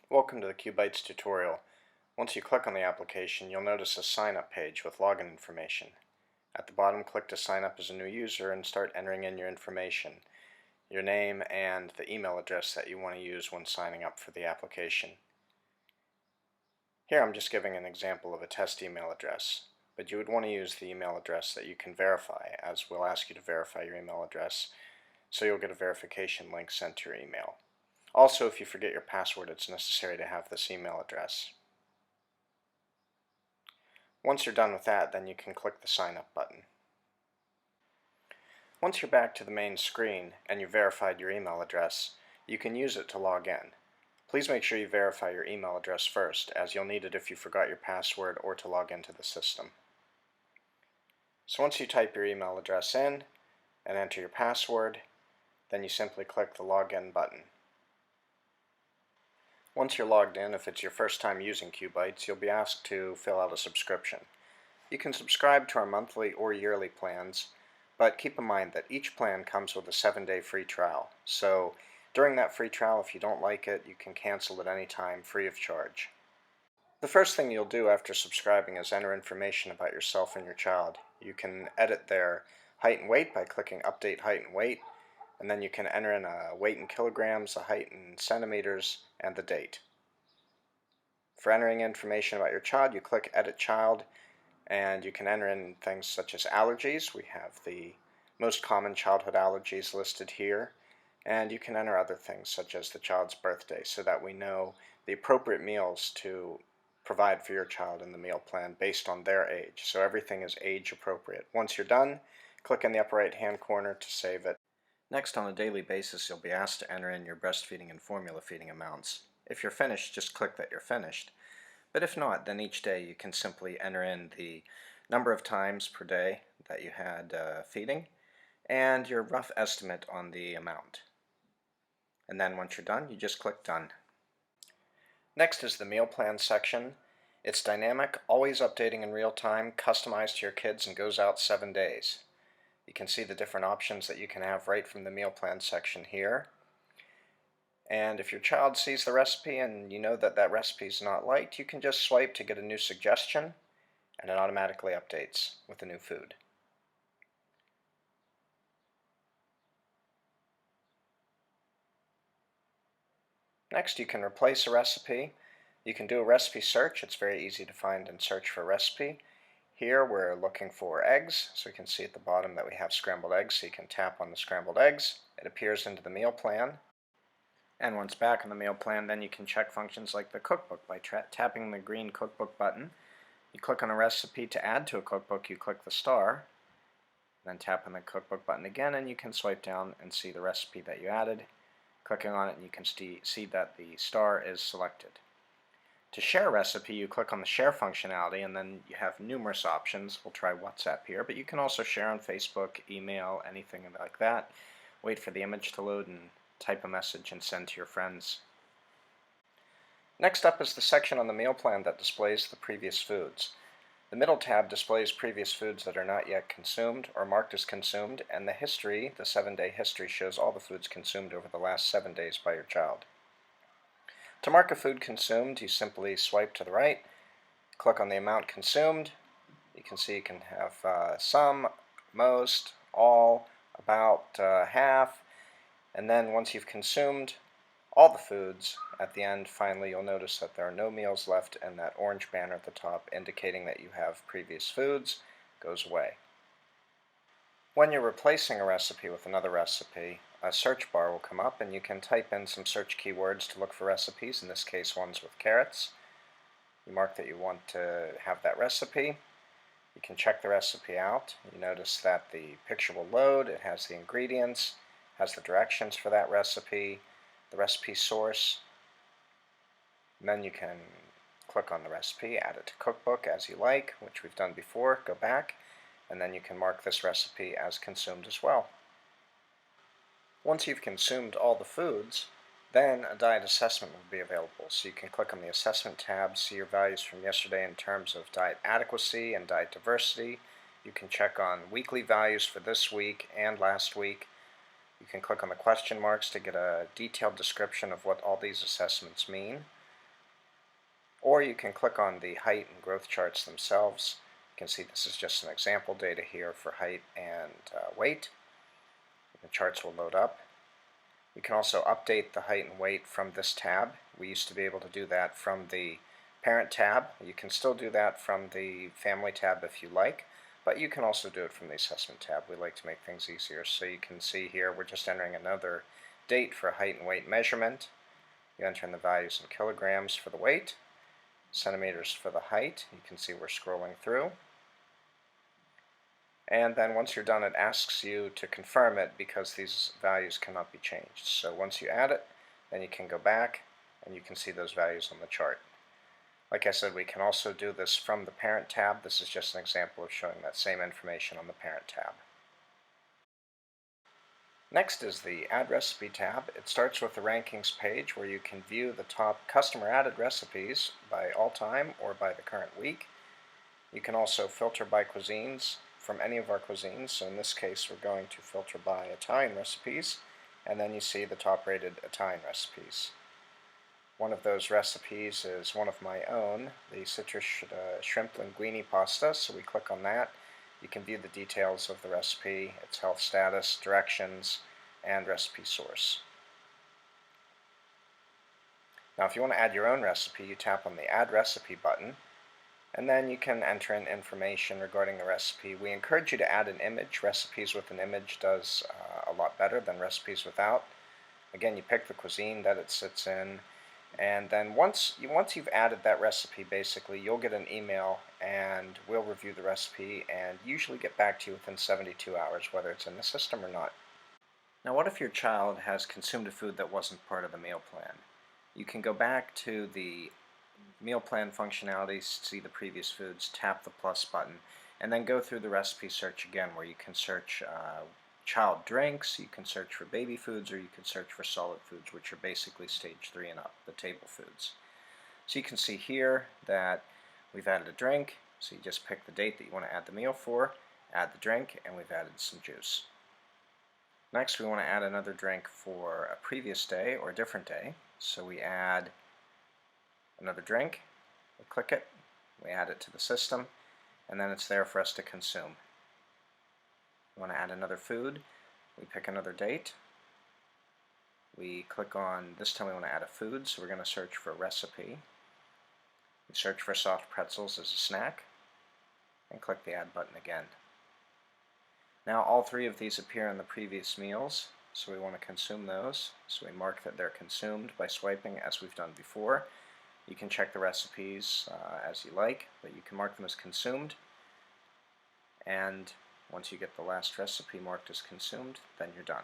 Welcome to the qbites tutorial. Once you click on the application, you'll notice a sign-up page with login information. At the bottom, click to sign up as a new user and start entering in your information, your name and the email address that you want to use when signing up for the application. Here I'm just giving an example of a test email address, but you would want to use the email address that you can verify, as we'll ask you to verify your email address, so you'll get a verification link sent to your email. Also, if you forget your password, it's necessary to have this email address. Once you're done with that, then you can click the Sign Up button. Once you're back to the main screen and you've verified your email address, you can use it to log in. Please make sure you verify your email address first, as you'll need it if you forgot your password or to log into the system. So once you type your email address in and enter your password, then you simply click the Login button. Once you're logged in, if it's your first time using qbites, you'll be asked to fill out a subscription. You can subscribe to our monthly or yearly plans, but keep in mind that each plan comes with a 7-day free trial. So during that free trial, if you don't like it, you can cancel at any time free of charge. The first thing you'll do after subscribing is enter information about yourself and your child. You can edit their height and weight by clicking Update Height and Weight, and then you can enter in a weight in kilograms, a height in centimeters, and the date. For entering information about your child, you click Edit Child, and you can enter in things such as allergies. We have the most common childhood allergies listed here, and you can enter other things such as the child's birthday, so that we know the appropriate meals to provide for your child in the meal plan based on their age. So everything is age appropriate. Once you're done, click in the upper right hand corner to save it. Next, on a daily basis, you'll be asked to enter in your breastfeeding and formula feeding amounts. If you're finished, just click that you're finished. But if not, then each day you can simply enter in the number of times per day that you had feeding and your rough estimate on the amount. And then once you're done, you just click Done. Next is the meal plan section. It's dynamic, always updating in real time, customized to your kids, and goes out 7 days. You can see the different options that you can have right from the meal plan section here. And if your child sees the recipe and you know that that recipe is not liked, you can just swipe to get a new suggestion, and it automatically updates with the new food. Next, you can replace a recipe. You can do a recipe search. It's very easy to find and search for a recipe. Here we're looking for eggs, so you can see at the bottom that we have scrambled eggs, so you can tap on the scrambled eggs. It appears into the meal plan. And once back in the meal plan, then you can check functions like the cookbook by tapping the green cookbook button. You click on a recipe to add to a cookbook, you click the star, then tap on the cookbook button again, and you can swipe down and see the recipe that you added. Clicking on it, and you can see that the star is selected. To share a recipe, you click on the share functionality, and then you have numerous options. We'll try WhatsApp here, but you can also share on Facebook, email, anything like that. Wait for the image to load and type a message and send to your friends. Next up is the section on the meal plan that displays the previous foods. The middle tab displays previous foods that are not yet consumed or marked as consumed, and the history, the 7-day history, shows all the foods consumed over the last 7 days by your child. To mark a food consumed, you simply swipe to the right, click on the amount consumed. You can see you can have some, most, all, about, half, and then once you've consumed all the foods, at the end, finally, you'll notice that there are no meals left, and that orange banner at the top indicating that you have previous foods goes away. When you're replacing a recipe with another recipe, a search bar will come up, and you can type in some search keywords to look for recipes, in this case ones with carrots. You mark that you want to have that recipe. You can check the recipe out. You notice that the picture will load, it has the ingredients, has the directions for that recipe, the recipe source, and then you can click on the recipe, add it to cookbook as you like, which we've done before, go back, and then you can mark this recipe as consumed as well. Once you've consumed all the foods, then a diet assessment will be available. So you can click on the assessment tab, see your values from yesterday in terms of diet adequacy and diet diversity. You can check on weekly values for this week and last week. You can click on the question marks to get a detailed description of what all these assessments mean. or you can click on the height and growth charts themselves. You can see this is just some example data here for height and weight. The charts will load up. You can also update the height and weight from this tab. We used to be able to do that from the Parent tab. You can still do that from the Family tab if you like, but you can also do it from the Assessment tab. We like to make things easier. So you can see here we're just entering another date for height and weight measurement. You enter in the values in kilograms for the weight, centimeters for the height. You can see we're scrolling through. And then once you're done, it asks you to confirm it because these values cannot be changed. So once you add it, then you can go back and you can see those values on the chart. Like I said, we can also do this from the Parent tab. This is just an example of showing that same information on the Parent tab. Next is the Add Recipe tab. It starts with the Rankings page where you can view the top customer added recipes by all time or by the current week. You can also filter by cuisines from any of our cuisines. So in this case we're going to filter by Italian recipes, and then you see the top rated Italian recipes. One of those recipes is one of my own, the citrus shrimp linguine pasta, so we click on that. You can view the details of the recipe, its health status, directions, and recipe source. Now if you want to add your own recipe, you tap on the Add Recipe button, and then you can enter in information regarding the recipe. We encourage you to add an image. Recipes with an image does a lot better than recipes without. Again, you pick the cuisine that it sits in, and then once you've added that recipe, basically you'll get an email and we'll review the recipe and usually get back to you within 72 hours, whether it's in the system or not. Now what if your child has consumed a food that wasn't part of the meal plan? You can go back to the meal plan functionality, see the previous foods, tap the plus button, and then go through the recipe search again where you can search child drinks, you can search for baby foods, or you can search for solid foods, which are basically stage 3 and up, the table foods. So you can see here that we've added a drink, so you just pick the date that you want to add the meal for, add the drink, and we've added some juice. Next we want to add another drink for a previous day or a different day, so we add another drink, we click it, we add it to the system, and then it's there for us to consume. We want to add another food, we pick another date, we click on, this time we want to add a food, so we're going to search for a recipe. We search for soft pretzels as a snack, and click the Add button again. Now all three of these appear in the previous meals, so we want to consume those, so we mark that they're consumed by swiping as we've done before. You can check the recipes as you like, but you can mark them as consumed, and once you get the last recipe marked as consumed, then you're done.